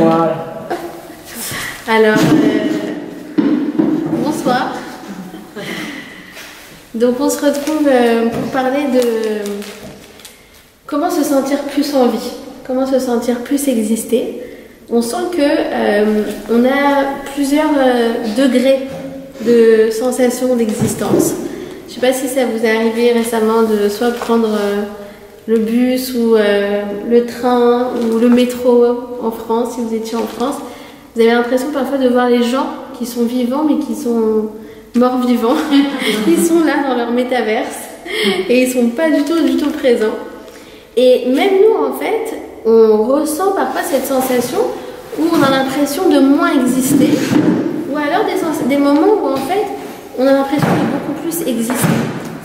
Voilà. Alors, bonsoir. Donc on se retrouve pour parler de comment se sentir plus en vie, comment se sentir plus exister. On sent que on a plusieurs degrés de sensation d'existence. Je ne sais pas si ça vous est arrivé récemment de soit prendre le bus ou le train ou le métro en France, si vous étiez en France. Vous avez l'impression parfois de voir les gens qui sont vivants mais qui sont morts vivants. Ils sont là dans leur métaverse et ils ne sont pas du tout présents. Et même nous en fait, on ressent parfois cette sensation où on a l'impression de moins exister, ou alors des moments où en fait on a l'impression de beaucoup plus exister.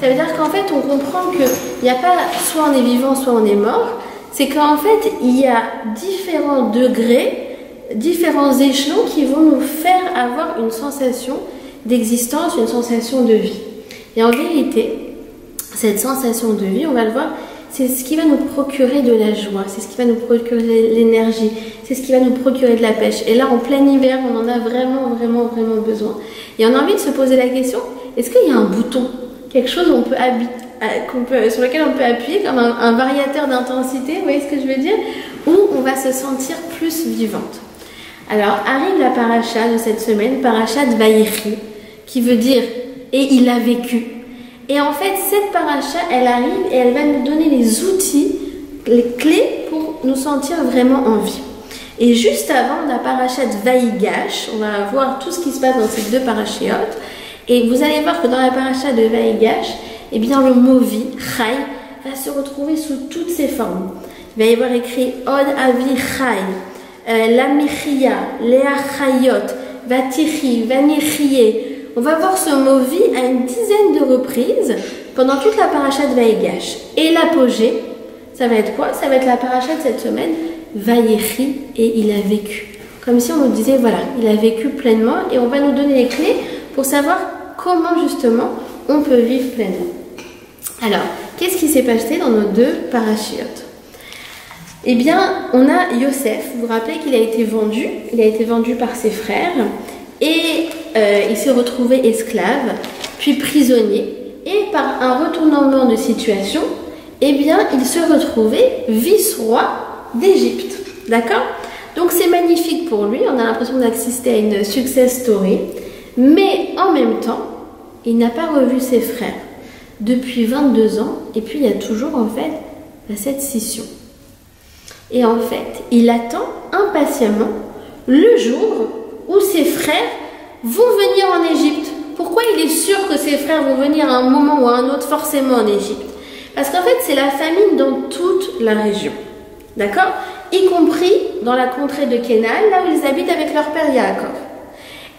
Ça veut dire qu'en fait on comprend qu'il n'y a pas soit on est vivant soit on est mort, c'est qu'en fait il y a différents degrés, différents échelons qui vont nous faire avoir une sensation d'existence, une sensation de vie. Et en vérité, cette sensation de vie, on va le voir, c'est ce qui va nous procurer de la joie, c'est ce qui va nous procurer l'énergie, c'est ce qui va nous procurer de la pêche. Et là, en plein hiver, on en a vraiment besoin. Et on a envie de se poser la question, est-ce qu'il y a un bouton, quelque chose sur lequel on peut appuyer, comme un variateur d'intensité, vous voyez ce que je veux dire, où on va se sentir plus vivante. Alors, arrive la paracha de cette semaine, paracha de Vaïchi, qui veut dire « et il a vécu ». Et en fait, cette paracha, elle arrive et elle va nous donner les outils, les clés pour nous sentir vraiment en vie. Et juste avant la paracha de Vaïgash, on va voir tout ce qui se passe dans ces deux parachiotes. Et vous allez voir que dans la paracha de Vaïgash, eh bien le mot vie, Chai, va se retrouver sous toutes ses formes. Il va y avoir écrit Od Avi Chai, La Mechia, Léa Chayot, Vatichi, Vanichie. On va voir ce mot vie à une dizaine de reprises pendant toute la paracha de Vaïgash. Et l'apogée, ça va être quoi? Ça va être la paracha de cette semaine, Vaïchi, et il a vécu. Comme si on nous disait, voilà, il a vécu pleinement et on va nous donner les clés pour savoir comment justement on peut vivre pleinement. Alors, qu'est-ce qui s'est passé dans nos deux parachiotes? Eh bien, on a Yosef, vous vous rappelez qu'il a été vendu par ses frères et il s'est retrouvé esclave, puis prisonnier, et par un retournement de situation, eh bien, il se retrouvait vice-roi d'Égypte, d'accord? Donc c'est magnifique pour lui, on a l'impression d'assister à une success story, mais en même temps, il n'a pas revu ses frères depuis 22 ans, et puis il y a toujours en fait cette scission. Et en fait, il attend impatiemment le jour où ses frères vont venir en Égypte. Pourquoi il est sûr que ses frères vont venir à un moment ou à un autre forcément en Égypte? Parce qu'en fait, c'est la famine dans toute la région. D'accord? Y compris dans la contrée de Canaan, là où ils habitent avec leur père Yaakov.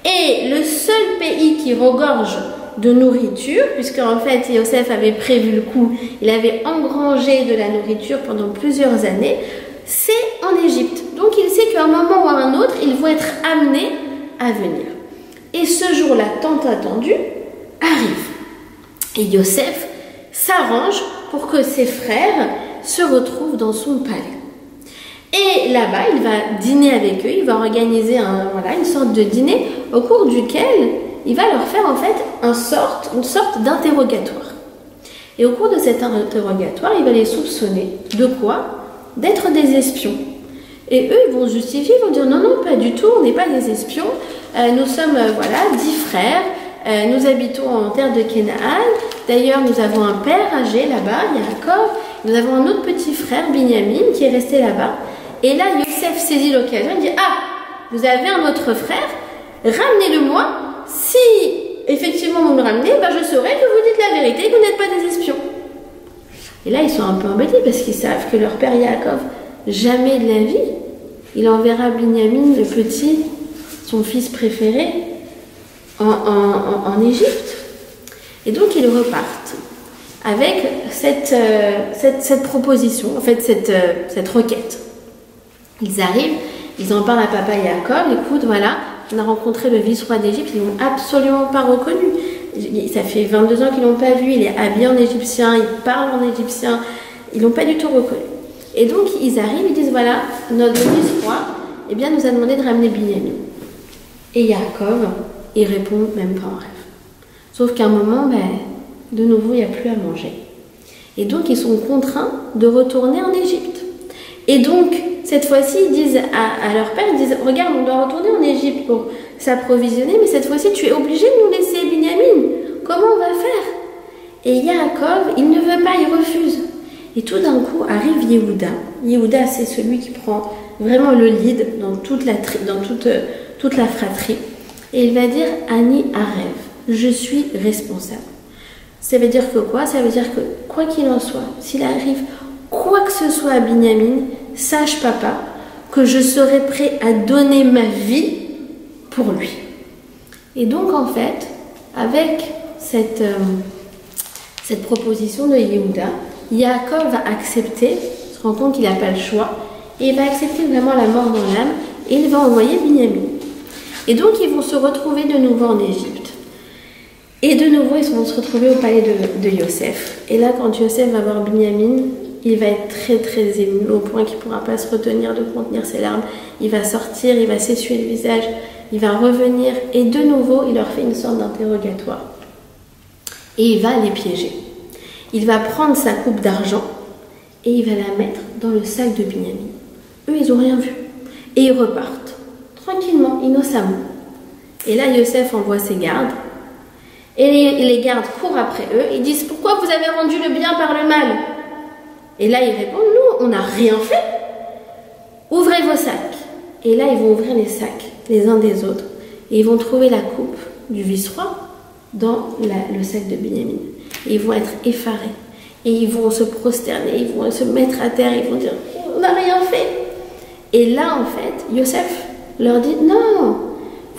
Et le seul pays qui regorge de nourriture, puisque en fait Yosef avait prévu le coup, il avait engrangé de la nourriture pendant plusieurs années, c'est en Égypte. Donc il sait qu'à un moment ou à un autre, ils vont être amenés à venir. Et ce jour-là, tant attendu, arrive. Et Yosef s'arrange pour que ses frères se retrouvent dans son palais. Et là-bas, il va dîner avec eux, il va organiser une sorte de dîner au cours duquel il va leur faire en fait une sorte d'interrogatoire. Et au cours de cet interrogatoire, il va les soupçonner de quoi? D'être des espions. Et eux, ils vont justifier, ils vont dire non, pas du tout, on n'est pas des espions, nous sommes 10 frères, nous habitons en terre de Canaan, d'ailleurs nous avons un père âgé là-bas, Yaakov, nous avons un autre petit frère, Binyamin, qui est resté là-bas. Et là, Yosef saisit l'occasion, il dit ah, vous avez un autre frère, ramenez-le-moi, si effectivement vous me ramenez, je saurai que vous dites la vérité, que vous n'êtes pas des espions. Et là, ils sont un peu embêtés parce qu'ils savent que leur père Yaakov, jamais de la vie, il enverra Binyamin, le petit, son fils préféré, en Égypte. Et donc, ils repartent avec cette proposition, en fait, cette requête. Ils arrivent, ils en parlent à papa Yaakov, écoute, voilà, on a rencontré le vice-roi d'Égypte, ils ne l'ont absolument pas reconnu. Ça fait 22 ans qu'ils ne l'ont pas vu, il est habillé en égyptien, il parle en égyptien, ils ne l'ont pas du tout reconnu. Et donc ils arrivent, ils disent voilà, notre vice-roi, eh bien, nous a demandé de ramener Binyamin. Et Yaakov, il répond même pas en rêve. Sauf qu'à un moment, de nouveau, il n'y a plus à manger. Et donc, ils sont contraints de retourner en Égypte. Et donc, cette fois-ci, ils disent à leur père, ils disent, regarde, on doit retourner en Égypte pour s'approvisionner, mais cette fois-ci, tu es obligé de nous laisser Binyamin. Comment on va faire? Et Yaakov, il ne veut pas, il refuse. Et tout d'un coup, arrive Yehuda. Yehuda, c'est celui qui prend vraiment le lead dans toute la fratrie. Et il va dire, Ani Arev, je suis responsable. Ça veut dire que quoi? Ça veut dire que, quoi qu'il en soit, s'il arrive quoi que ce soit à Binyamin, sache papa que je serai prêt à donner ma vie pour lui. Et donc en fait, avec cette proposition de Yehuda, Yaakov va accepter, se rend compte qu'il n'a pas le choix, et il va accepter vraiment la mort dans l'âme, et il va envoyer Binyamin. Et donc ils vont se retrouver de nouveau en Égypte. Et de nouveau, ils vont se retrouver au palais de Yosef. Et là, quand Yosef va voir Binyamin, il va être très très ému, au point qu'il ne pourra pas se retenir de contenir ses larmes. Il va sortir, il va s'essuyer le visage, il va revenir, et de nouveau, il leur fait une sorte d'interrogatoire. Et il va les piéger. Il va prendre sa coupe d'argent, et il va la mettre dans le sac de Binyamin. Eux, ils n'ont rien vu. Et ils repartent, tranquillement, innocemment. Et là, Yosef envoie ses gardes, et les gardes courent après eux, ils disent « Pourquoi vous avez rendu le bien par le mal ?» Et là, ils répondent « Nous, on n'a rien fait. Ouvrez vos sacs. » Et là, ils vont ouvrir les sacs, les uns des autres, et ils vont trouver la coupe du vice-roi dans le sac de Binyamin. Et ils vont être effarés, et ils vont se prosterner, ils vont se mettre à terre, ils vont dire « On n'a rien fait. » Et là, en fait, Yosef leur dit « Non,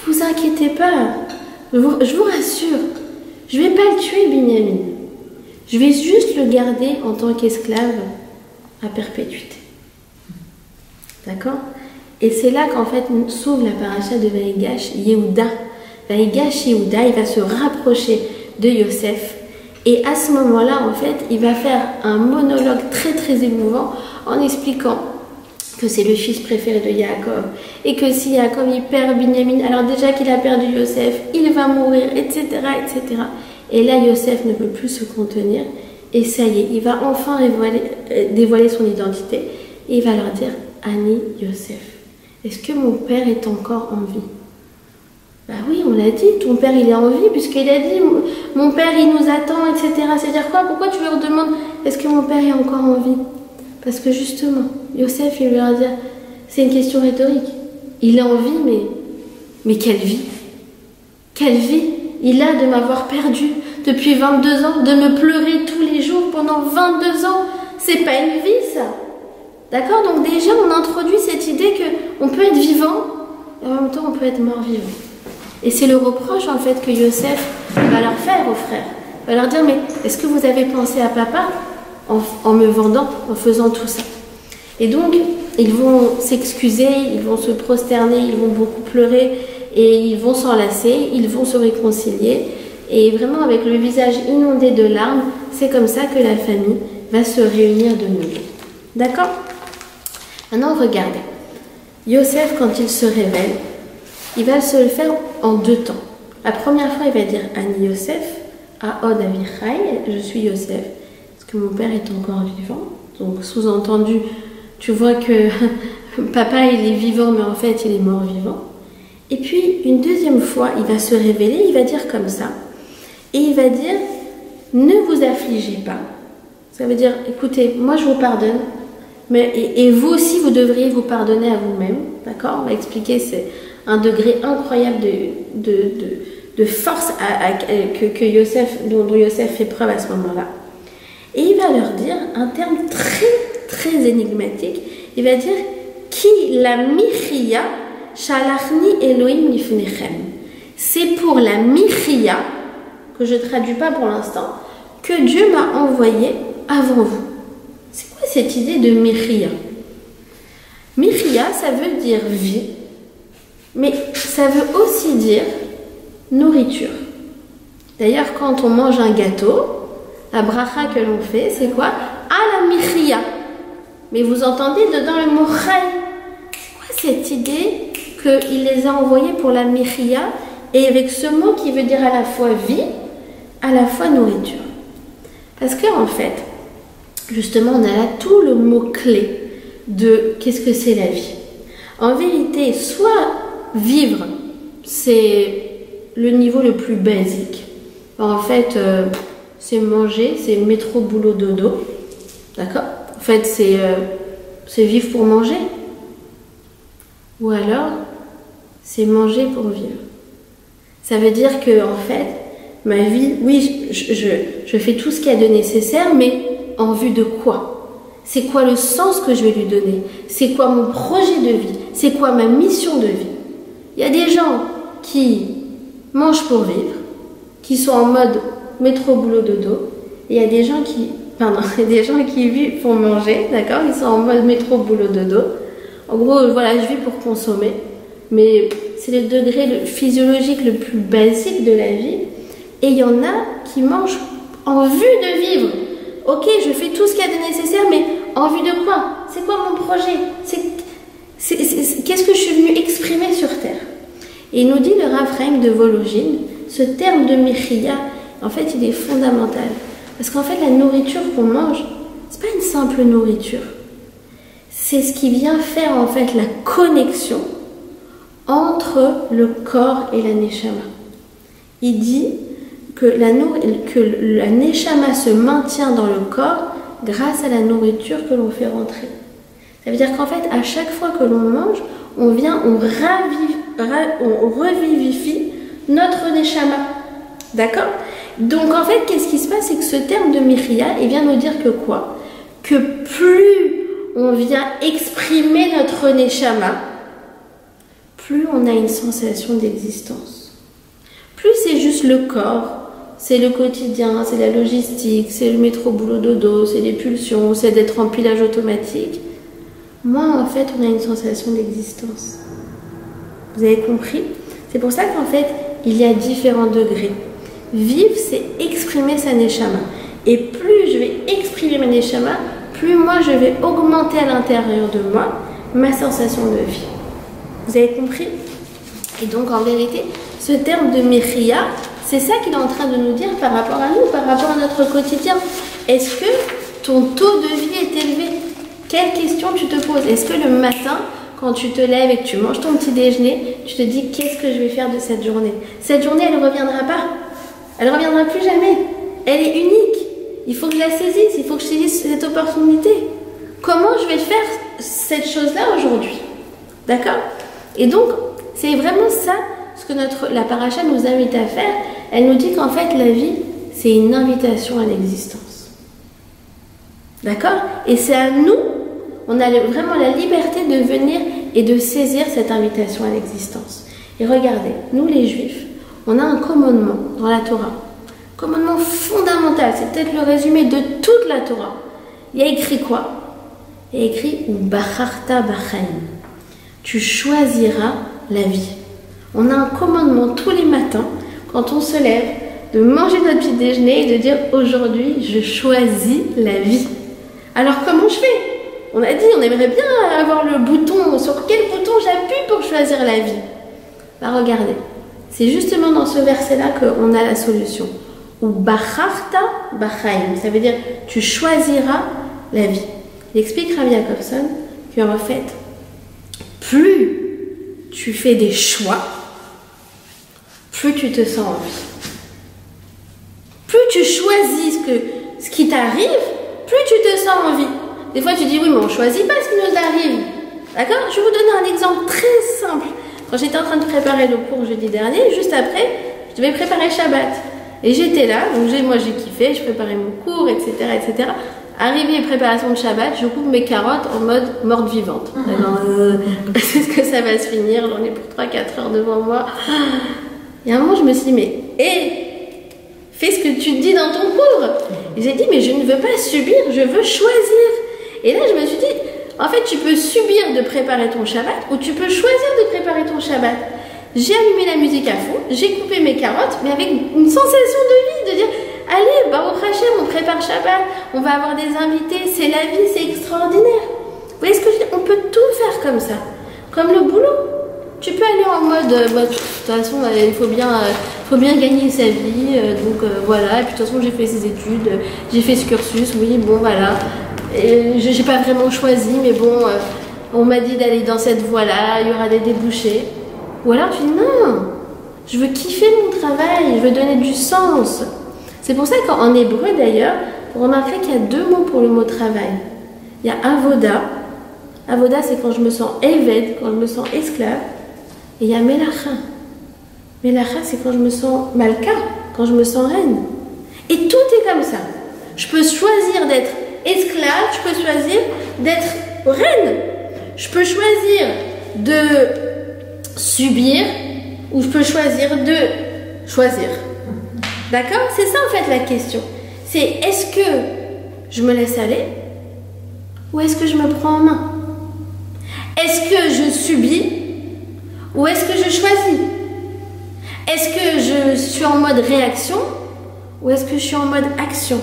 vous inquiétez pas, je vous rassure. Je ne vais pas le tuer, Binyamin. Je vais juste le garder en tant qu'esclave à perpétuité. » D'accord? Et c'est là qu'en fait s'ouvre la paracha de Vaïgash Yehuda. Vaïgash Yehuda, il va se rapprocher de Yosef. Et à ce moment-là, en fait, il va faire un monologue très très émouvant en expliquant que c'est le fils préféré de Yaakov, et que si Yaakov il perd Binyamin, alors déjà qu'il a perdu Yosef, il va mourir, etc., etc. Et là, Yosef ne peut plus se contenir, et ça y est, il va enfin dévoiler son identité, et il va leur dire « Ani Yosef, est-ce que mon père est encore en vie ?» Bah oui, on l'a dit, ton père il est en vie, puisqu'il a dit « Mon père il nous attend, etc. » C'est-à-dire quoi? Pourquoi tu leur demandes « Est-ce que mon père est encore en vie ?» Parce que justement, Yosef, il va leur dire, c'est une question rhétorique. Il est en vie, mais quelle vie? Quelle vie il a de m'avoir perdu depuis 22 ans, de me pleurer tous les jours pendant 22 ans. C'est pas une vie, ça. D'accord? Donc déjà, on introduit cette idée qu'on peut être vivant, et en même temps, on peut être mort-vivant. Et c'est le reproche, en fait, que Yosef va leur faire aux frères. Il va leur dire, mais est-ce que vous avez pensé à papa en me vendant, en faisant tout ça? Et donc, ils vont s'excuser, ils vont se prosterner, ils vont beaucoup pleurer, et ils vont s'enlacer, ils vont se réconcilier, et vraiment avec le visage inondé de larmes, c'est comme ça que la famille va se réunir de nouveau. D'accord? Maintenant, regardez. Yosef, quand il se révèle, il va se le faire en deux temps. La première fois, il va dire « Ani Yosef, Aod Avichai, je suis Yosef ». Que mon père est encore vivant. Donc sous-entendu, tu vois que papa il est vivant, mais en fait il est mort vivant. Et puis une deuxième fois, il va se révéler, il va dire comme ça. Et il va dire, ne vous affligez pas. Ça veut dire, écoutez, moi je vous pardonne, mais et vous aussi vous devriez vous pardonner à vous-même. D'accord? On va expliquer, c'est un degré incroyable de force que Yosef, dont Yosef fait preuve à ce moment-là. Et il va leur dire un terme très très énigmatique. Il va dire Ki la michia shalachni Elohim lifnechem. C'est pour la michia, que je ne traduis pas pour l'instant, que Dieu m'a envoyé avant vous. C'est quoi cette idée de michia? Michia, ça veut dire vie, mais ça veut aussi dire nourriture. D'ailleurs, quand on mange un gâteau, la bracha que l'on fait, c'est quoi? À la michia. Mais vous entendez dedans le mot chai. C'est quoi cette idée qu'il les a envoyés pour la Mechia, et avec ce mot qui veut dire à la fois vie, à la fois nourriture. Parce qu'en fait, justement, on a là tout le mot-clé de qu'est-ce que c'est la vie. En vérité, soit vivre, c'est le niveau le plus basique. En fait, c'est manger, c'est métro, boulot, dodo. D'accord? En fait, c'est vivre pour manger. Ou alors, c'est manger pour vivre. Ça veut dire que, en fait, ma vie, oui, je fais tout ce qu'il y a de nécessaire, mais en vue de quoi? C'est quoi le sens que je vais lui donner? C'est quoi mon projet de vie? C'est quoi ma mission de vie? Il y a des gens qui mangent pour vivre, qui sont en mode métro, boulot, dodo, et il y a des gens qui, vivent pour manger, d'accord? Ils sont en mode métro, boulot, dodo. En gros, voilà, je vis pour consommer, mais c'est le degré physiologique le plus basique de la vie. Et il y en a qui mangent en vue de vivre. Ok, je fais tout ce qu'il y a de nécessaire, mais en vue de quoi? C'est quoi mon projet? Qu'est-ce que je suis venue exprimer sur Terre? Et il nous dit le Rav Chaim de Volojine, ce terme de Mechia, en fait, il est fondamental. Parce qu'en fait, la nourriture qu'on mange, c'est pas une simple nourriture. C'est ce qui vient faire, en fait, la connexion entre le corps et la neshama. Il dit que la neshama se maintient dans le corps grâce à la nourriture que l'on fait rentrer. Ça veut dire qu'en fait, à chaque fois que l'on mange, on revivifie notre neshama. D'accord? Donc en fait, qu'est-ce qui se passe? C'est que ce terme de Mechia, il vient nous dire que quoi? Que plus on vient exprimer notre neshama, plus on a une sensation d'existence. Plus c'est juste le corps, c'est le quotidien, c'est la logistique, c'est le métro boulot dodo, c'est les pulsions, c'est d'être en pilage automatique. Moins en fait on a une sensation d'existence. Vous avez compris? C'est pour ça qu'en fait il y a différents degrés. Vivre, c'est exprimer sa neshama. Et plus je vais exprimer ma neshama, plus moi je vais augmenter à l'intérieur de moi ma sensation de vie. Vous avez compris? Et donc en vérité, ce terme de Mechia, c'est ça qu'il est en train de nous dire par rapport à nous, par rapport à notre quotidien. Est-ce que ton taux de vie est élevé? Quelle question tu te poses? Est-ce que le matin, quand tu te lèves et que tu manges ton petit déjeuner, tu te dis qu'est-ce que je vais faire de cette journée? Cette journée, elle ne reviendra pas. Elle ne reviendra plus jamais. Elle est unique. Il faut que je la saisisse. Il faut que je saisisse cette opportunité. Comment je vais faire cette chose-là aujourd'hui? D'accord? Et donc, c'est vraiment ça ce que la paracha nous invite à faire. Elle nous dit qu'en fait, la vie, c'est une invitation à l'existence. D'accord? Et c'est à nous, on a vraiment la liberté de venir et de saisir cette invitation à l'existence. Et regardez, nous les Juifs, on a un commandement dans la Torah. Commandement fondamental, c'est peut-être le résumé de toute la Torah. Il y a écrit quoi? Il y a écrit « Bacharta b'chaim ». Tu choisiras la vie. On a un commandement tous les matins, quand on se lève, de manger notre petit déjeuner et de dire « Aujourd'hui, je choisis la vie ». Alors comment je fais? On a dit, on aimerait bien avoir le bouton. Sur quel bouton j'appuie pour choisir la vie? Bah regardez, c'est justement dans ce verset-là qu'on a la solution. Ou bacharta b'chaim, ça veut dire tu choisiras la vie. Il explique Rabbi Jacobson qu'en fait, plus tu fais des choix, plus tu te sens en vie. Plus tu choisis ce qui t'arrive, plus tu te sens en vie. Des fois tu dis oui mais on ne choisit pas ce qui nous arrive. D'accord? Je vais vous donner un exemple très simple. Quand j'étais en train de préparer le cours jeudi dernier, juste après, je devais préparer Shabbat. Et j'étais là, donc moi j'ai kiffé, je préparais mon cours, etc. etc. Arrivé préparation de Shabbat, je coupe mes carottes en mode morte vivante. Est-ce que ça va se finir? J'en ai pour 3-4 heures devant moi. Et à un moment je me suis dit, mais fais ce que tu dis dans ton cours. Et j'ai dit, mais je ne veux pas subir, je veux choisir. Et là je me suis dit, en fait tu peux subir de préparer ton Shabbat ou tu peux choisir de préparer ton Shabbat. J'ai allumé la musique à fond, j'ai coupé mes carottes, mais avec une sensation de vie, de dire allez, Baruch Hashem, on prépare Shabbat, on va avoir des invités, c'est la vie, c'est extraordinaire. Vous voyez ce que je dis? On peut tout faire comme ça. Comme le boulot. Tu peux aller en mode, de toute façon, il faut bien gagner sa vie, donc voilà. Et puis de toute façon, j'ai fait ces études, j'ai fait ce cursus, oui, bon, voilà. J'ai pas vraiment choisi, mais bon, on m'a dit d'aller dans cette voie-là, il y aura des débouchés. Ou alors tu dis non, je veux kiffer mon travail, je veux donner du sens. C'est pour ça qu'en hébreu d'ailleurs, vous remarquerez qu'il y a deux mots pour le mot travail. Il y a avoda. Avoda, c'est quand je me sens eved, quand je me sens esclave. Et il y a melacha. Melacha, c'est quand je me sens malka, quand je me sens reine. Et tout est comme ça. Je peux choisir d'être esclave, je peux choisir d'être reine. Je peux choisir de subir ou je peux choisir de choisir. D'accord? C'est ça en fait la question. C'est est-ce que je me laisse aller ou est-ce que je me prends en main? Est-ce que je subis ou est-ce que je choisis? Est-ce que je suis en mode réaction ou est-ce que je suis en mode action?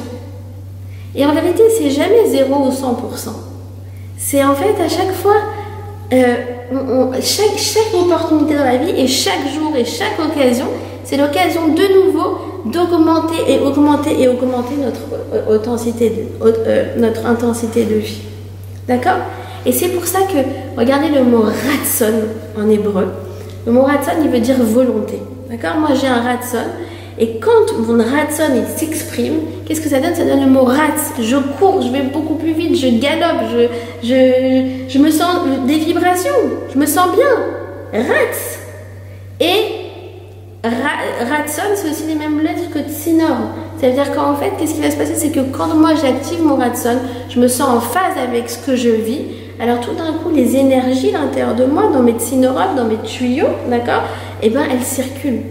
Et en vérité, c'est jamais 0 ou 100%. C'est en fait à chaque fois, chaque opportunité dans la vie et chaque jour et chaque occasion, c'est l'occasion de nouveau d'augmenter et augmenter et augmenter notre intensité de vie. D'accord? Et c'est pour ça que, regardez le mot ratson en hébreu. Le mot ratson, il veut dire volonté. D'accord? Moi, j'ai un ratson. Et quand mon ratson s'exprime, qu'est-ce que ça donne? Ça donne le mot ratz. Je cours, je vais beaucoup plus vite, je galope, je me sens des vibrations. Je me sens bien. Ratz. Et ratson, c'est aussi les mêmes lettres que tsinor. Ça veut dire qu'en fait, qu'est-ce qui va se passer? C'est que quand moi j'active mon ratson, je me sens en phase avec ce que je vis. Alors tout d'un coup, les énergies à l'intérieur de moi, dans mes tsinorotes, dans mes tuyaux, d'accord, eh ben elles circulent.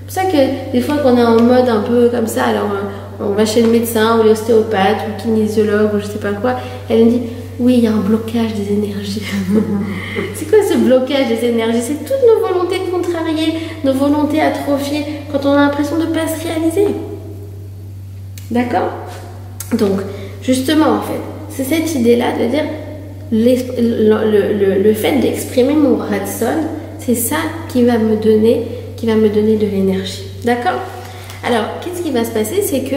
C'est pour ça que des fois qu'on est en mode un peu comme ça, alors on va chez le médecin ou l'ostéopathe ou le kinésiologue ou je sais pas quoi, elle me dit oui, il y a un blocage des énergies. C'est quoi ce blocage des énergies? C'est toutes nos volontés contrariées, nos volontés atrophiées quand on a l'impression de ne pas se réaliser. D'accord? Donc, justement, en fait, c'est cette idée-là de dire le fait d'exprimer mon ratson, c'est ça qui va me donner de l'énergie. D'accord? Alors, qu'est-ce qui va se passer? C'est que,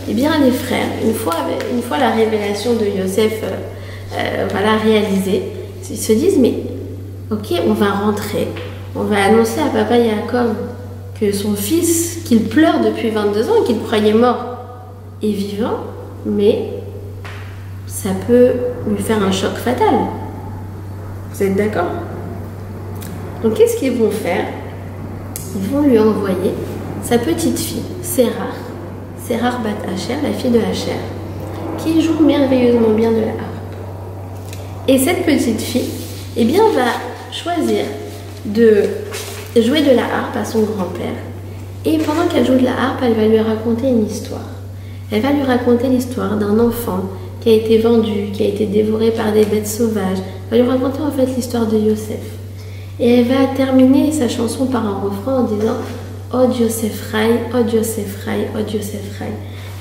eh bien, les frères, une fois la révélation de Yosef voilà, réalisée, ils se disent, mais ok, on va rentrer, on va annoncer à papa Yaakov que son fils, qu'il pleure depuis 22 ans, qu'il croyait mort, est vivant, mais ça peut lui faire un choc fatal. Vous êtes d'accord? Donc, qu'est-ce qu'ils vont faire? Ils vont lui envoyer sa petite fille, Sérar Bat Hacher, la fille de Hacher, qui joue merveilleusement bien de la harpe. Et cette petite fille, eh bien, va choisir de jouer de la harpe à son grand-père. Et pendant qu'elle joue de la harpe, elle va lui raconter une histoire. Elle va lui raconter l'histoire d'un enfant qui a été vendu, qui a été dévoré par des bêtes sauvages. Elle va lui raconter en fait l'histoire de Yosef. Et elle va terminer sa chanson par un refrain en disant « Oh Yosef Rai, oh Yosef Rai, oh Yosef Rai ».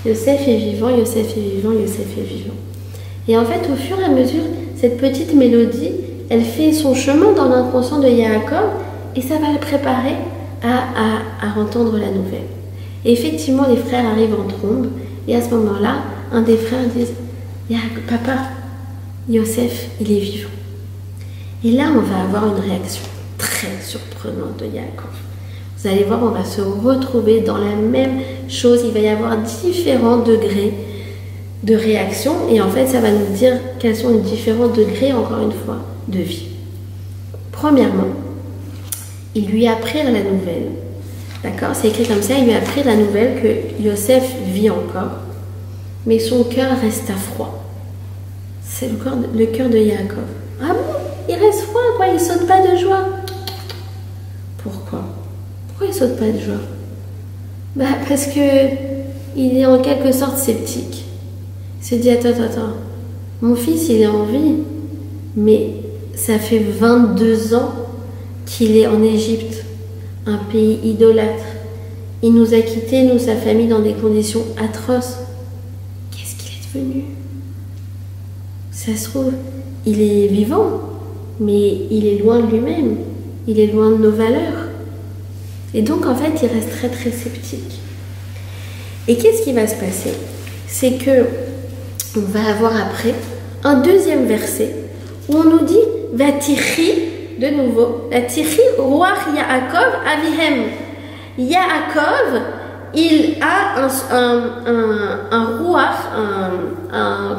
Yosef est vivant, Yosef est vivant, Yosef est vivant. Et en fait, au fur et à mesure, cette petite mélodie, elle fait son chemin dans l'inconscient de Yaakov et ça va le préparer à entendre la nouvelle. Et effectivement, les frères arrivent en trombe et à ce moment-là, un des frères dit « Papa, Yosef, il est vivant ». Et là, on va avoir une réaction très surprenante de Yaakov. Vous allez voir, on va se retrouver dans la même chose. Il va y avoir différents degrés de réaction. Et en fait, ça va nous dire quels sont les différents degrés, encore une fois, de vie. Premièrement, il lui apprirent la nouvelle. D'accord? C'est écrit comme ça. Il lui apprirent la nouvelle que Yosef vit encore. Mais son cœur resta froid. C'est le cœur de Yaakov. Ah bon? Il reste froid, quoi, il saute pas de joie. Pourquoi? Pourquoi il saute pas de joie? Bah parce que il est en quelque sorte sceptique. Il se dit attends, mon fils il est en vie, mais ça fait 22 ans qu'il est en Égypte, un pays idolâtre. Il nous a quittés, nous, sa famille, dans des conditions atroces. Qu'est-ce qu'il est devenu? Ça se trouve, il est vivant. mais il est loin de lui-même, il est loin de nos valeurs. Et donc en fait, il reste très très sceptique. Et qu'est-ce qui va se passer? C'est que on va avoir après un deuxième verset où on nous dit Vatiri, de nouveau, Vatiri Ruach Yaakov Avihem. Yaakov, il a un Ruach,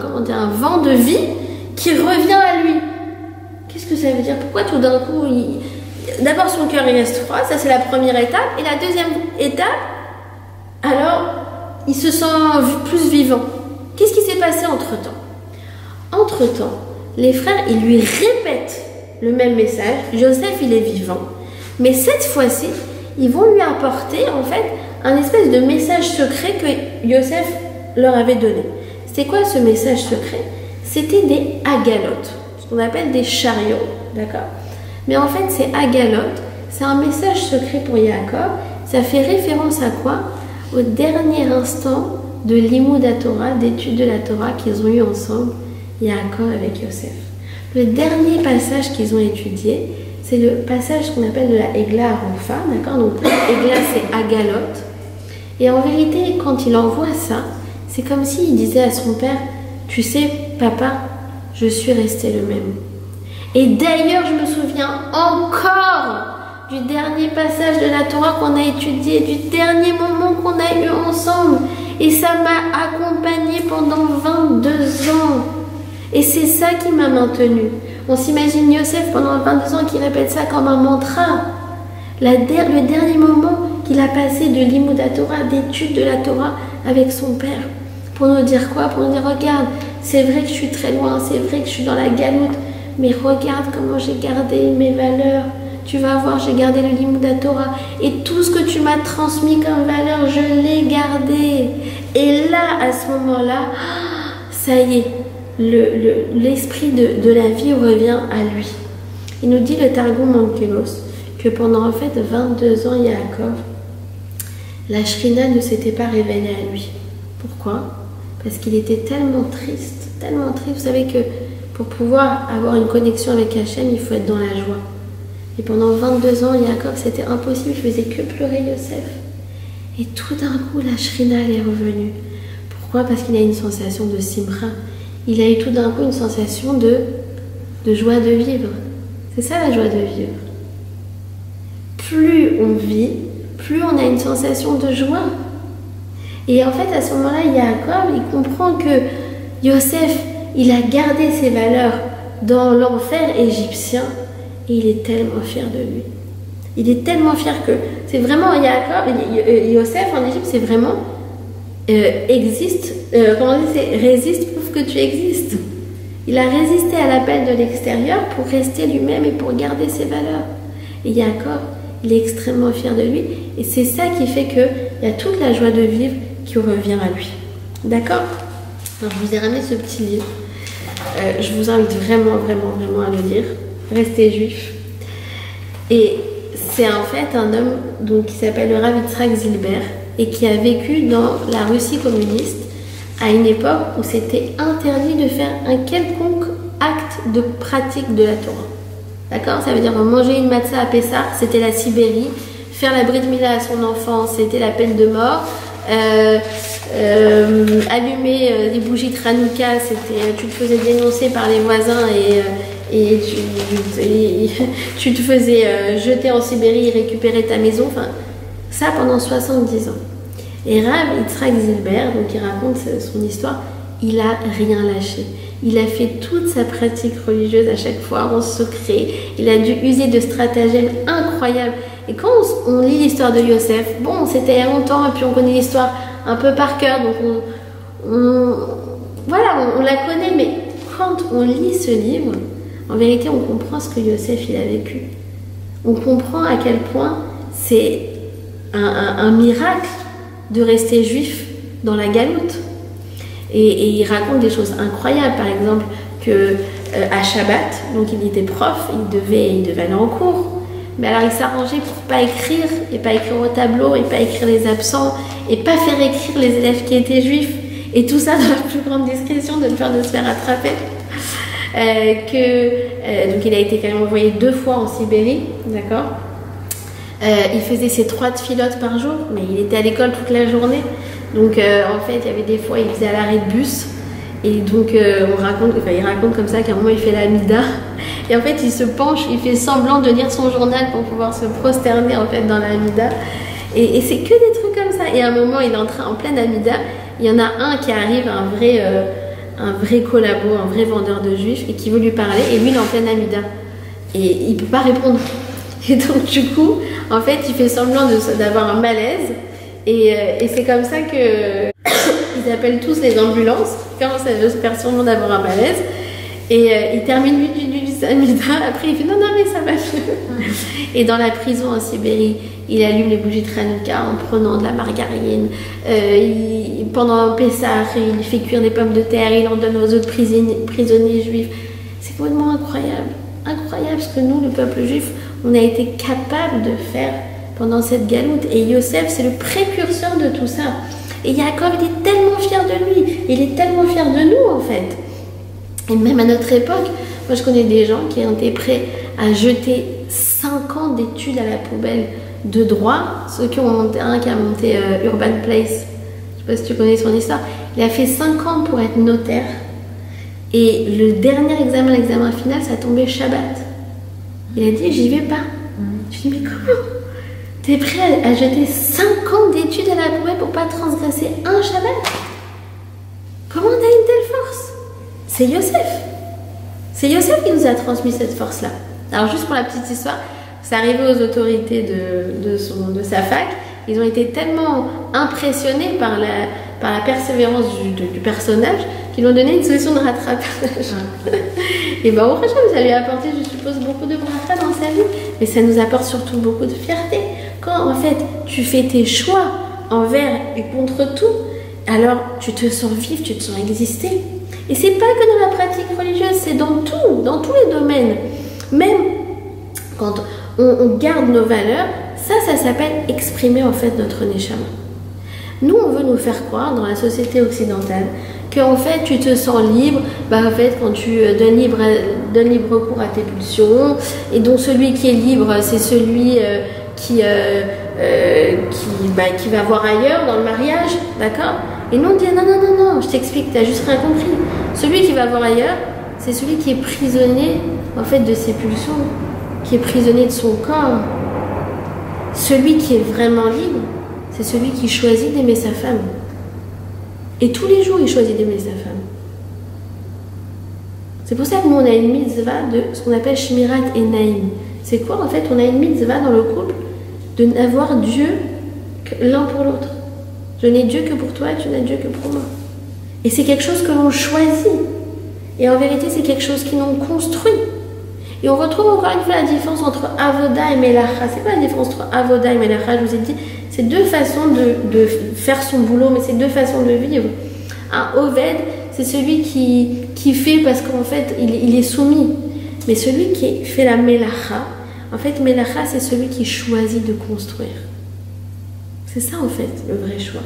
comment dire, un vent de vie qui revient à lui. Qu'est-ce que ça veut dire? Pourquoi tout d'un coup, d'abord son cœur il reste froid, ça c'est la première étape. Et la deuxième étape, alors il se sent plus vivant. Qu'est-ce qui s'est passé entre-temps? Entre-temps, les frères, ils lui répètent le même message. Joseph, il est vivant. Mais cette fois-ci, ils vont lui apporter, en fait, un espèce de message secret que Joseph leur avait donné. C'était quoi ce message secret? C'était des agalotes, ce qu'on appelle des chariots, d'accord? Mais en fait, ces agalotes, c'est un message secret pour Yaakov. Ça fait référence à quoi? Au dernier instant de l'Imoud Torah, d'étude de la Torah qu'ils ont eu ensemble, Yaakov avec Yosef. Le dernier passage qu'ils ont étudié, c'est le passage qu'on appelle de la Egla à Rufa, d'accord? Donc Egla c'est agalote. Et en vérité, quand il envoie ça, c'est comme s'il disait à son père, tu sais, papa, je suis resté le même. Et d'ailleurs, je me souviens encore du dernier passage de la Torah qu'on a étudié, du dernier moment qu'on a eu ensemble. Et ça m'a accompagné pendant 22 ans. Et c'est ça qui m'a maintenue. On s'imagine Yosef pendant 22 ans qui répète ça comme un mantra. Le dernier moment qu'il a passé de l'Imoud Torah, d'étude de la Torah avec son père. Pour nous dire quoi? Pour nous dire, regarde, c'est vrai que je suis très loin, c'est vrai que je suis dans la galoute, mais regarde comment j'ai gardé mes valeurs. Tu vas voir, j'ai gardé le Limud Torah. Et tout ce que tu m'as transmis comme valeur, je l'ai gardé. Et là, à ce moment-là, ça y est, l'esprit de la vie revient à lui. Il nous dit le Targum Onkelos que pendant en fait 22 ans, Yaakov, la Shrina ne s'était pas révélée à lui. Pourquoi? Parce qu'il était tellement triste, tellement triste. Vous savez que pour pouvoir avoir une connexion avec Hachem, il faut être dans la joie. Et pendant 22 ans, Yaakov, c'était impossible, il faisait que pleurer Yosef. Et tout d'un coup, la Shrina, elle est revenue. Pourquoi? Parce qu'il a une sensation de simra. Il a eu tout d'un coup une sensation de joie de vivre. C'est ça la joie de vivre. Plus on vit, plus on a une sensation de joie. Et en fait, à ce moment-là, Yaakov, il comprend que Yosef, il a gardé ses valeurs dans l'enfer égyptien. Et il est tellement fier de lui. Il est tellement fier que c'est vraiment Yaakov, Yosef en Égypte, c'est vraiment comment on dit, c'est résiste, prouve que tu existes. Il a résisté à l'appel de l'extérieur pour rester lui-même et pour garder ses valeurs. Et Yaakov, il est extrêmement fier de lui. Et c'est ça qui fait qu'il y a toute la joie de vivre qui revient à lui. D'accord? Alors je vous ai ramené ce petit livre. Je vous invite vraiment, vraiment, vraiment à le lire. Restez juif. Et c'est en fait un homme donc, qui s'appelle le Rav Yitzhak Zilber et qui a vécu dans la Russie communiste à une époque où c'était interdit de faire un quelconque acte de pratique de la Torah. D'accord? Ça veut dire manger une matzah à Pessah, c'était la Sibérie. Faire la brit mila à son enfant, c'était la peine de mort. Allumer des bougies de Hanouka, c'était tu te faisais dénoncer par les voisins et tu te faisais jeter en Sibérie et récupérer ta maison. Enfin, ça pendant 70 ans. Et Rav Yitzhak Zilber, donc il raconte son histoire, il a rien lâché. Il a fait toute sa pratique religieuse à chaque fois en secret. Il a dû user de stratagèmes incroyables. Et quand on lit l'histoire de Yosef, bon, c'était il y a longtemps, et puis on connaît l'histoire un peu par cœur, donc on la connaît, mais quand on lit ce livre, en vérité, on comprend ce que Yosef il a vécu. On comprend à quel point c'est un miracle de rester juif dans la galoute. Et il raconte des choses incroyables, par exemple que à Shabbat, donc il était prof, il devait aller en cours, mais alors il s'arrangeait pour pas écrire, et pas écrire au tableau, et pas écrire les absents, et pas faire écrire les élèves qui étaient juifs, et tout ça dans la plus grande discrétion de peur de se faire attraper. Donc il a été quand même envoyé 2 fois en Sibérie, d'accord. Il faisait ses 3 tfilotes par jour, mais il était à l'école toute la journée. Donc en fait, il y avait des fois, il faisait à l'arrêt de bus. Et donc il raconte comme ça qu'à un moment il fait la mida. Et en fait il se penche, il fait semblant de lire son journal pour pouvoir se prosterner en fait dans la mida. Et c'est que des trucs comme ça. Et à un moment il est en pleine amida. Il y en a un qui arrive, un vrai collabo, un vrai vendeur de juifs, et qui veut lui parler. Et lui il est en pleine amida. Et il peut pas répondre. Et donc du coup, en fait il fait semblant d'avoir un malaise. Et c'est comme ça que ils appellent tous les ambulances quand ça veut se faire sûrement d'avoir un malaise. Et il termine lui sa mida. Après il fait non mais ça va mieux. Et dans la prison en Sibérie, il allume les bougies de Hanouka en prenant de la margarine. Pendant Pessah, il fait cuire des pommes de terre, il en donne aux autres prisonniers juifs. C'est complètement incroyable. Incroyable ce que nous, le peuple juif, on a été capable de faire pendant cette galoute. Et Yosef, c'est le précurseur de tout ça. Et Yaakov, il est tellement fier de lui. Il est tellement fier de nous, en fait. Et même à notre époque, moi, je connais des gens qui ont été prêts à jeter 5 ans d'études à la poubelle de droit. Ceux qui ont monté, qui a monté Urban Place. Je ne sais pas si tu connais son histoire. Il a fait 5 ans pour être notaire. Et le dernier examen, l'examen final, ça tombait Shabbat. Il a dit, j'y vais pas. Je dis, mais comment? T'es prêt à jeter 5 ans d'études à la poubelle pour pas transgresser un Shabbat? Comment t'as une telle force? C'est Yosef. C'est Yosef qui nous a transmis cette force-là. Alors juste pour la petite histoire, c'est arrivé aux autorités de sa fac. Ils ont été tellement impressionnés par la persévérance du personnage qu'ils lui ont donné une solution de rattrapage. Et ben au prochain, ça lui a apporté, je suppose, beaucoup de bracha dans sa vie. Mais ça nous apporte surtout beaucoup de fierté. Quand en fait tu fais tes choix envers et contre tout, alors tu te sens vivre, tu te sens exister. Et c'est pas que dans la pratique religieuse, c'est dans tous les domaines. Même quand on garde nos valeurs, ça s'appelle exprimer en fait notre neshama. Nous, on veut nous faire croire dans la société occidentale qu'en fait tu te sens libre, en fait quand tu donnes libre cours à tes pulsions, et donc celui qui est libre, c'est celui qui va voir ailleurs dans le mariage, d'accord? Et nous on dit non, je t'explique, t'as juste rien compris. Celui qui va voir ailleurs, c'est celui qui est prisonnier en fait de ses pulsions, qui est prisonnier de son corps. Celui qui est vraiment libre, c'est celui qui choisit d'aimer sa femme. Et tous les jours, il choisit d'aimer sa femme. C'est pour ça que nous, on a une mitzvah de ce qu'on appelle Shmirat Enaim. C'est quoi en fait? On a une mitzvah dans le couple de n'avoir Dieu l'un pour l'autre. Je n'ai Dieu que pour toi et tu n'as Dieu que pour moi. Et c'est quelque chose que l'on choisit. Et en vérité, c'est quelque chose qui l'on construit. Et on retrouve encore une fois la différence entre Avoda et Melacha. C'est pas la différence entre Avoda et Melacha, je vous ai dit. C'est 2 façons de faire son boulot, mais c'est 2 façons de vivre. Un Oved, c'est celui qui fait parce qu'en fait, il est soumis. Mais celui qui fait la Melacha, en fait, Melacha, c'est celui qui choisit de construire. C'est ça, en fait, le vrai choix.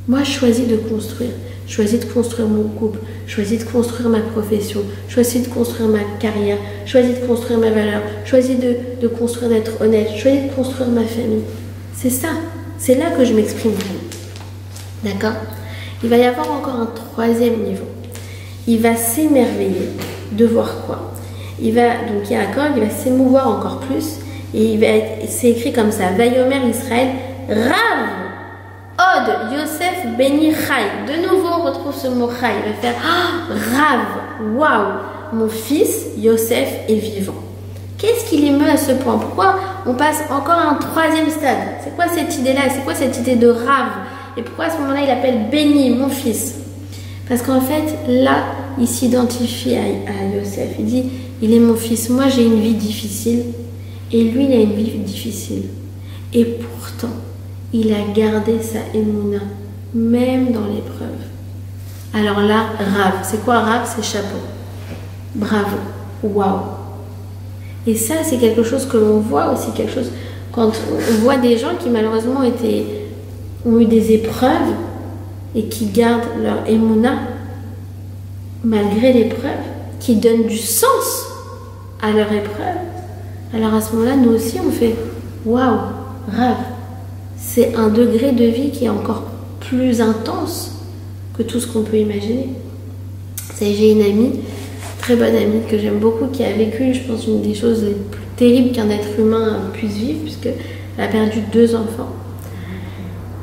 Moi, je choisis de construire. Je choisis de construire mon couple. Je choisis de construire ma profession. Je choisis de construire ma carrière. Je choisis de construire ma valeur. Je choisis de construire d'être honnête. Je choisis de construire ma famille. C'est ça. C'est là que je m'exprime vraiment. D'accord? Il va y avoir encore un 3e niveau. Il va s'émerveiller de voir quoi? Donc Yaakov, il va s'émouvoir encore plus. Et c'est écrit comme ça. Vayomer Israël, Rav Od Yosef Beni Chai. De nouveau, on retrouve ce mot Chai. Il va faire Rav, waouh, mon fils Yosef est vivant. Qu'est-ce qui l'émeut à ce point? Pourquoi on passe encore à un 3e stade? C'est quoi cette idée-là? C'est quoi cette idée de Rav? Et pourquoi à ce moment-là il appelle Béni, mon fils? Parce qu'en fait, là, il s'identifie à Yosef. Il dit, il est mon fils. Moi, j'ai une vie difficile. Et lui, il a une vie difficile. Et pourtant, il a gardé sa émouna, même dans l'épreuve. Alors là, Rav. C'est quoi Rav? C'est chapeau. Bravo. Waouh. Et ça, c'est quelque chose que l'on voit aussi, quelque chose quand on voit des gens qui malheureusement ont eu des épreuves et qui gardent leur émouna malgré l'épreuve. qui donnent du sens à leur épreuve, alors à ce moment-là, nous aussi, on fait waouh, rêve. C'est un degré de vie qui est encore plus intense que tout ce qu'on peut imaginer. J'ai une amie, très bonne amie, que j'aime beaucoup, qui a vécu, je pense, une des choses les plus terribles qu'un être humain puisse vivre, puisqu'elle a perdu 2 enfants.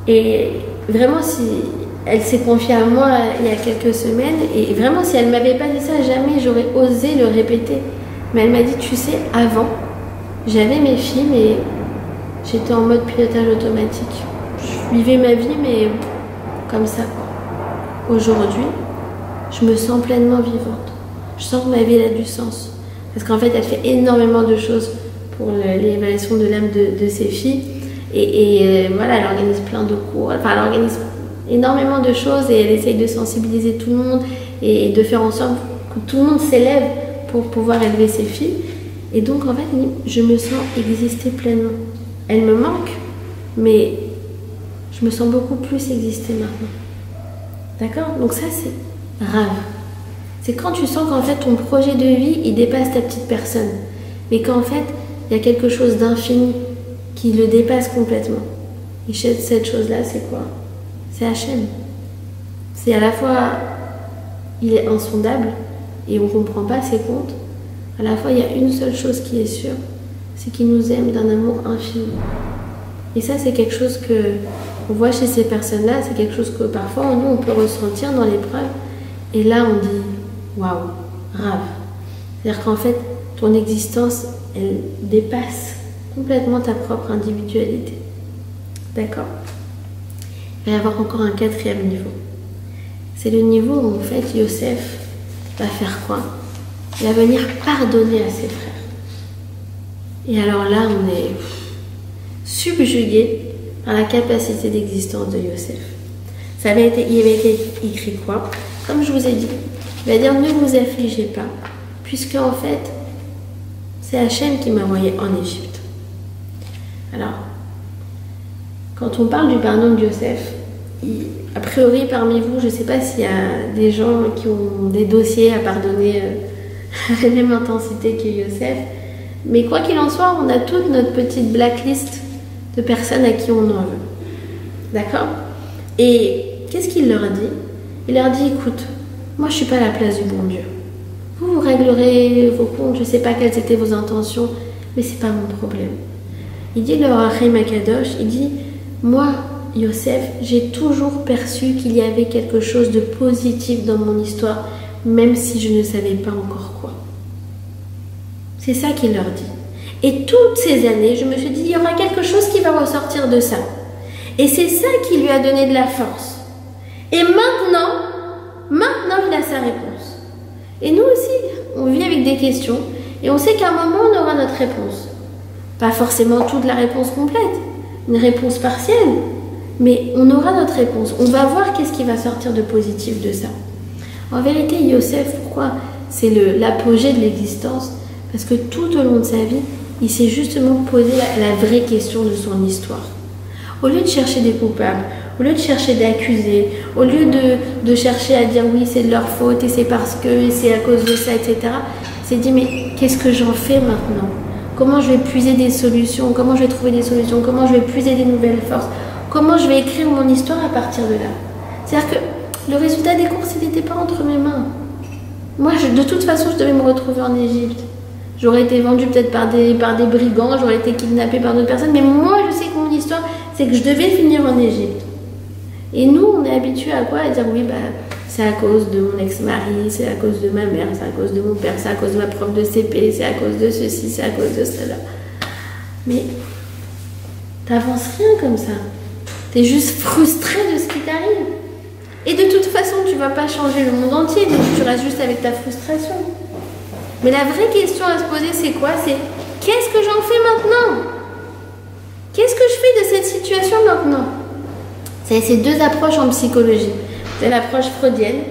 Et vraiment, si elle s'est confiée à moi il y a quelques semaines, et vraiment, si elle ne m'avait pas dit ça, jamais j'aurais osé le répéter. Mais elle m'a dit, tu sais, avant, j'avais mes filles, mais j'étais en mode pilotage automatique. Je vivais ma vie, mais comme ça, quoi. Aujourd'hui, je me sens pleinement vivante. Je sens que ma vie a du sens. Parce qu'en fait, elle fait énormément de choses pour l'évaluation de l'âme de ses filles. Et voilà, elle organise plein de cours. Enfin, elle organise énormément de choses et elle essaye de sensibiliser tout le monde et de faire en sorte que tout le monde s'élève pour pouvoir élever ses filles. Et donc, en fait, je me sens exister pleinement. Elle me manque, mais je me sens beaucoup plus exister maintenant. D'accord? Donc ça, c'est rêve. C'est quand tu sens qu'en fait, ton projet de vie, il dépasse ta petite personne. Mais qu'en fait, il y a quelque chose d'infini qui le dépasse complètement. Et cette chose-là, c'est quoi? C'est Hachem. C'est à la fois, il est insondable et on ne comprend pas ses comptes. À la fois, il y a une seule chose qui est sûre, c'est qu'il nous aime d'un amour infini. Et ça, c'est quelque chose que on voit chez ces personnes-là, c'est quelque chose que parfois, nous, on peut ressentir dans l'épreuve. Et là, on dit, waouh, rêve. C'est-à-dire qu'en fait, ton existence, elle dépasse complètement ta propre individualité. D'accord? Il va y avoir encore un 4e niveau. C'est le niveau où, en fait, Yosef va faire quoi? Il va venir pardonner à ses frères. Et alors là, on est subjugué par la capacité d'existence de Yosef. Il avait été écrit quoi? Comme je vous ai dit, il va dire ne vous affligez pas, puisque en fait, c'est Hachem qui m'a envoyé en Égypte. Alors, quand on parle du pardon de Yosef, a priori parmi vous, je ne sais pas s'il y a des gens qui ont des dossiers à pardonner à la même intensité que Yosef, mais quoi qu'il en soit, on a toute notre petite blacklist de personnes à qui on en veut. D'accord? Et qu'est-ce qu'il leur dit? Il leur dit, écoute, moi je ne suis pas à la place du bon Dieu. Vous réglerez vos comptes, je ne sais pas quelles étaient vos intentions, mais ce n'est pas mon problème. Il dit, le Rachim Akadosh, il dit, moi, Yosef, j'ai toujours perçu qu'il y avait quelque chose de positif dans mon histoire, même si je ne savais pas encore quoi. C'est ça qu'il leur dit. Et toutes ces années, je me suis dit, il y aura quelque chose qui va ressortir de ça. Et c'est ça qui lui a donné de la force. Et maintenant, il a sa réponse. Et nous aussi, on vit avec des questions, et on sait qu'à un moment, on aura notre réponse. Pas forcément toute la réponse complète, une réponse partielle, mais on aura notre réponse. On va voir qu'est-ce qui va sortir de positif de ça. En vérité, Yosef, pourquoi c'est l'apogée de l'existence? Parce que tout au long de sa vie, il s'est justement posé la vraie question de son histoire. Au lieu de chercher des coupables, au lieu de chercher d'accuser, au lieu de chercher à dire oui, c'est de leur faute et c'est parce que, et c'est à cause de ça, etc., il s'est dit mais qu'est-ce que j'en fais maintenant? Comment je vais puiser des solutions? Comment je vais trouver des solutions? Comment je vais puiser des nouvelles forces? Comment je vais écrire mon histoire à partir de là? C'est-à-dire que le résultat des courses, il n'était pas entre mes mains. Moi, de toute façon, je devais me retrouver en Égypte. J'aurais été vendue peut-être par des brigands, j'aurais été kidnappée par d'autres personnes, mais moi, je sais que mon histoire, c'est que je devais finir en Égypte. Et nous, on est habitués à quoi? À dire oui, c'est à cause de mon ex-mari, c'est à cause de ma mère, c'est à cause de mon père, c'est à cause de ma prof de CP, c'est à cause de ceci, c'est à cause de cela. Mais t'avances rien comme ça. T'es juste frustré de ce qui t'arrive. Et de toute façon, tu vas pas changer le monde entier, donc tu restes juste avec ta frustration. Mais la vraie question à se poser, c'est quoi? C'est qu'est-ce que j'en fais maintenant? Qu'est-ce que je fais de cette situation maintenant? C'est ces 2 approches en psychologie. C'est l'approche freudienne.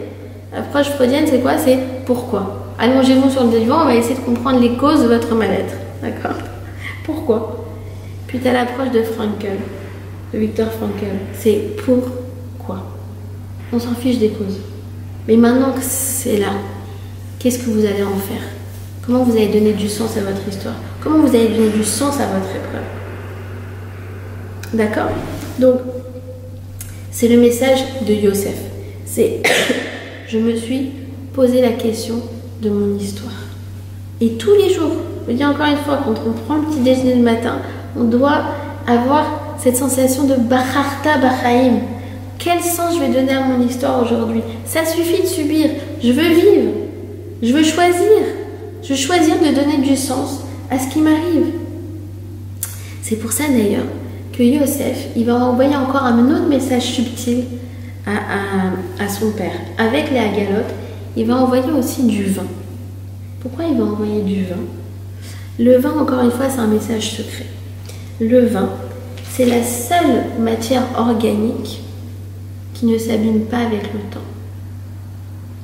L'approche freudienne, c'est quoi? C'est pourquoi. Allongez-vous sur le divan, on va essayer de comprendre les causes de votre mal-être. D'accord? Pourquoi? Puis tu as l'approche de Frankl, de Viktor Frankl. C'est pourquoi. On s'en fiche des causes. Mais maintenant que c'est là, qu'est-ce que vous allez en faire? Comment vous allez donner du sens à votre histoire? Comment vous allez donner du sens à votre épreuve? D'accord? Donc, c'est le message de Yosef. C'est je me suis posé la question de mon histoire. Et tous les jours, je dis encore une fois, quand on prend le petit déjeuner le matin, on doit avoir cette sensation de Bacharta Bachaim. Quel sens je vais donner à mon histoire aujourd'hui? Ça suffit de subir. Je veux vivre. Je veux choisir. Je veux choisir de donner du sens à ce qui m'arrive. C'est pour ça d'ailleurs que Yosef, il va envoyer encore un autre message subtil à son père. Avec les Hagalotes, il va envoyer aussi du vin. Pourquoi il va envoyer du vin? Le vin, encore une fois, c'est un message secret. Le vin, c'est la seule matière organique qui ne s'abîme pas avec le temps,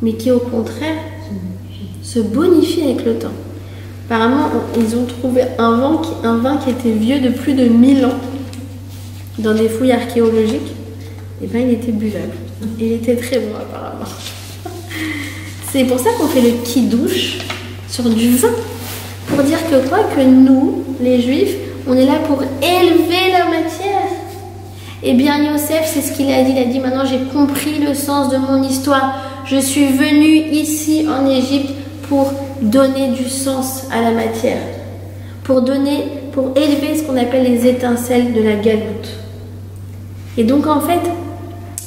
mais qui au contraire se bonifie avec le temps. Apparemment, ils ont trouvé un vin qui était vieux de plus de 1000 ans dans des fouilles archéologiques. Et bien, il était buvable. Il était très bon apparemment. C'est pour ça qu'on fait le kidouche sur du vin. Pour dire que quoi? Que nous, les Juifs, on est là pour élever la matière. Eh bien, Yosef, c'est ce qu'il a dit. Il a dit, maintenant j'ai compris le sens de mon histoire. Je suis venu ici en Égypte pour donner du sens à la matière. Pour élever ce qu'on appelle les étincelles de la galoute. Et donc, en fait,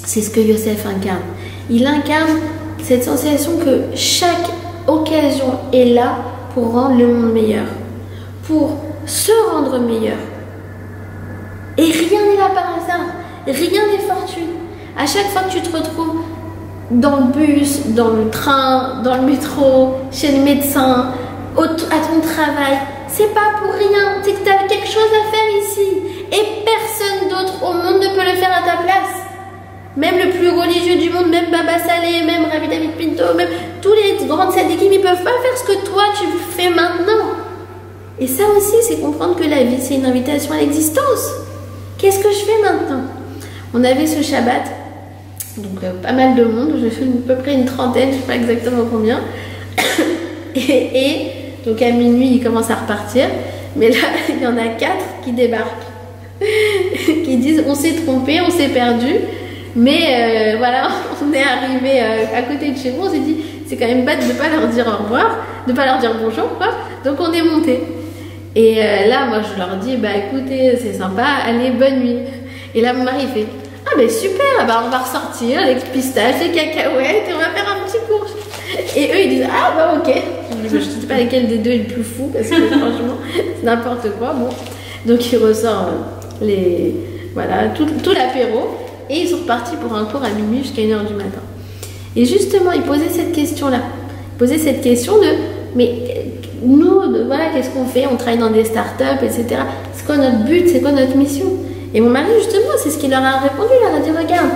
c'est ce que Yosef incarne. Il incarne cette sensation que chaque occasion est là pour rendre le monde meilleur, pour se rendre meilleur. Et rien n'est là par hasard, rien n'est fortuit. À chaque fois que tu te retrouves dans le bus, dans le train, dans le métro, chez le médecin, à ton travail, c'est pas pour rien, c'est que tu as quelque chose à faire ici. Et personne d'autre au monde ne peut le faire à ta place. Même le plus religieux du monde, même Baba Saleh, même Rabbi David Pinto, même tous les grands tzadikim, ils ne peuvent pas faire ce que toi tu fais maintenant. Et ça aussi, c'est comprendre que la vie, c'est une invitation à l'existence. Qu'est-ce que je fais maintenant? On avait ce Shabbat, donc pas mal de monde, je fais à peu près une trentaine, je ne sais pas exactement combien. et donc à minuit, il commence à repartir. Mais là, il y en a 4 qui débarquent, qui disent on s'est trompé, on s'est perdu. Mais voilà, on est arrivé à côté de chez vous, on s'est dit c'est quand même bête de ne pas leur dire au revoir, de ne pas leur dire bonjour, quoi. Donc on est monté. Et là, moi je leur dis bah écoutez, c'est sympa, allez, bonne nuit. Et là mon mari fait ah ben super, bah on va ressortir les pistaches, les cacahuètes, et on va faire un petit cours. Et eux ils disent ah bah ok. Je ne sais pas lequel des deux est le plus fou parce que franchement c'est n'importe quoi. Bon, donc il ressort voilà tout l'apéro. Et ils sont repartis pour un cours à minuit jusqu'à 1h du matin. Et justement, ils posaient cette question-là. Ils posaient cette question de, mais nous, voilà, qu'est-ce qu'on fait? On travaille dans des startups, etc. C'est quoi notre but? C'est quoi notre mission? Et mon mari, justement, c'est ce qu'il leur a répondu. Il leur a dit, regarde,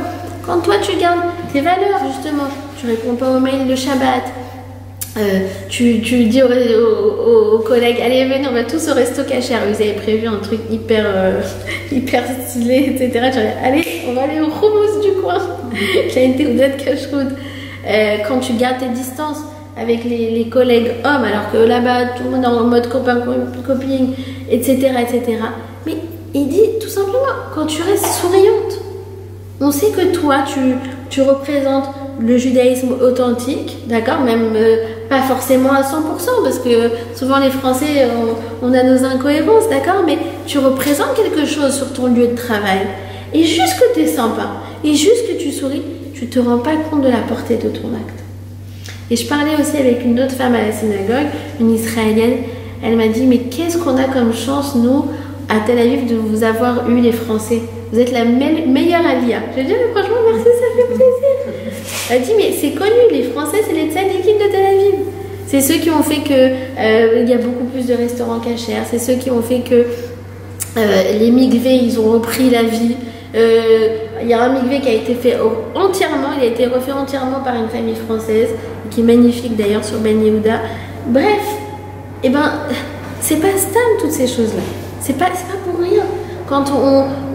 quand toi, tu gardes tes valeurs, justement, tu réponds pas aux mails de Shabbat, tu dis aux collègues, allez venez, on va tous au resto cachère. Vous avez prévu un truc hyper stylé, etc. Allez, on va aller au hummus du coin. J'ai été au date cache-route. Quand tu gardes tes distances avec les collègues hommes, alors que là-bas tout le monde est en mode copain, copine, etc., etc. Mais il dit tout simplement, quand tu restes souriante, on sait que toi tu représentes le judaïsme authentique, d'accord, même pas forcément à 100%, parce que souvent les Français, on a nos incohérences, d'accord, mais tu représentes quelque chose sur ton lieu de travail. Et juste que tu es sympa, et juste que tu souris, tu te rends pas compte de la portée de ton acte. Et je parlais aussi avec une autre femme à la synagogue, une Israélienne, elle m'a dit, mais qu'est-ce qu'on a comme chance, nous, à Tel Aviv, de vous avoir eu les Français. Vous êtes la meilleure aliyah. Je lui ai dit, mais franchement, merci, ça fait plaisir. Elle dit, mais c'est connu, les Français, c'est les tzadikim de Tel Aviv. C'est ceux qui ont fait que il y a beaucoup plus de restaurants cachers. C'est ceux qui ont fait que les mikvés, ils ont repris la vie. Il y a un mikvé qui a été fait entièrement, il a été refait entièrement par une famille française, qui est magnifique d'ailleurs sur Ben Yehuda. Bref, et ben, c'est pas stable toutes ces choses-là. C'est pas pour rien. Quand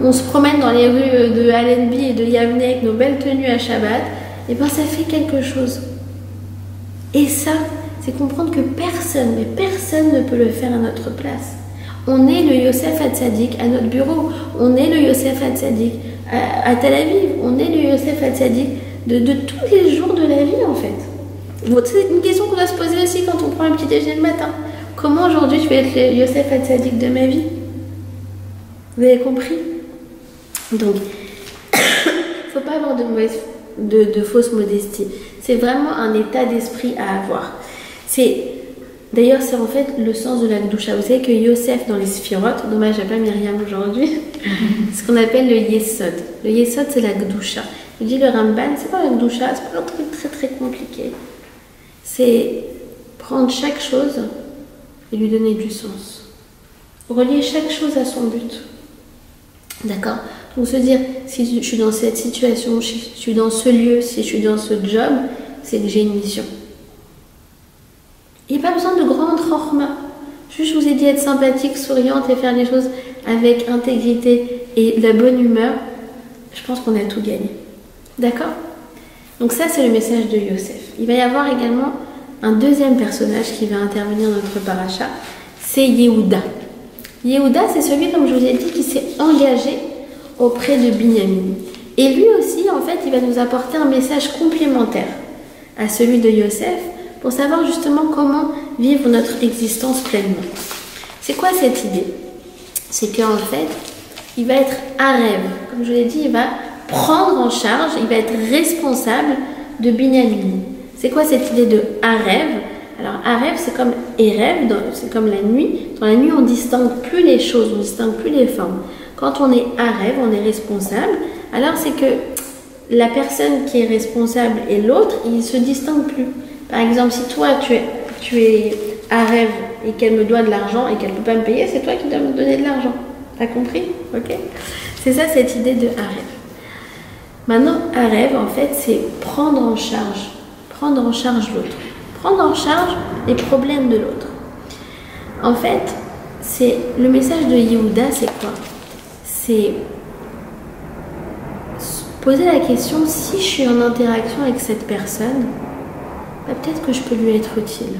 on se promène dans les rues de Allenby et de Yavne avec nos belles tenues à Shabbat, et ben ça fait quelque chose. Et ça, c'est comprendre que personne, mais personne ne peut le faire à notre place. On est le Yosef Hatzadik à notre bureau, on est le Yosef Hatzadik à Tel Aviv, on est le Yosef Hatzadik de tous les jours de la vie en fait. C'est une question qu'on doit se poser aussi quand on prend un petit déjeuner le matin. Comment aujourd'hui je vais être le Yosef Hatzadik de ma vie? Vous avez compris? Donc, il ne faut pas avoir de fausse modestie. C'est vraiment un état d'esprit à avoir. D'ailleurs, c'est en fait le sens de la Gdusha. Vous savez que Yosef dans les Sphirot, dommage, j'ai pas Myriam aujourd'hui, ce qu'on appelle le Yesod. Le Yesod, c'est la Gdusha. Il dit le Ramban, c'est pas la Gdusha, c'est pas un truc très très compliqué. C'est prendre chaque chose et lui donner du sens. Relier chaque chose à son but. D'accord? Donc se dire, si je suis dans cette situation, si je suis dans ce lieu, si je suis dans ce job, c'est que j'ai une mission. Il n'y a pas besoin de grande chorma. Juste, je vous ai dit être sympathique, souriante et faire les choses avec intégrité et la bonne humeur. Je pense qu'on a tout gagné. D'accord? Donc ça, c'est le message de Yosef. Il va y avoir également un deuxième personnage qui va intervenir dans notre paracha. C'est Yehuda. Yehuda, c'est celui, comme je vous ai dit, qui s'est engagé auprès de Binyamin. Et lui aussi, en fait, il va nous apporter un message complémentaire à celui de Yosef pour savoir justement comment vivre notre existence pleinement. C'est quoi cette idée? C'est qu'en fait, il va être Arev. Comme je l'ai dit, il va prendre en charge, il va être responsable de Binyamin. C'est quoi cette idée de Arev? Alors, Arev, c'est comme Erev, c'est comme la nuit. Dans la nuit, on ne distingue plus les choses, on ne distingue plus les formes. Quand on est Arev, on est responsable. Alors, c'est que la personne qui est responsable et l'autre, ils ne se distinguent plus. Par exemple, si toi, tu es Arev et qu'elle me doit de l'argent et qu'elle ne peut pas me payer, c'est toi qui dois me donner de l'argent. T'as compris? Ok? C'est ça, cette idée de Arev. Maintenant, Arev, en fait, c'est prendre en charge l'autre. Prendre en charge les problèmes de l'autre. En fait, c'est le message de Yehuda, c'est quoi? C'est poser la question, si je suis en interaction avec cette personne, bah, peut-être que je peux lui être utile.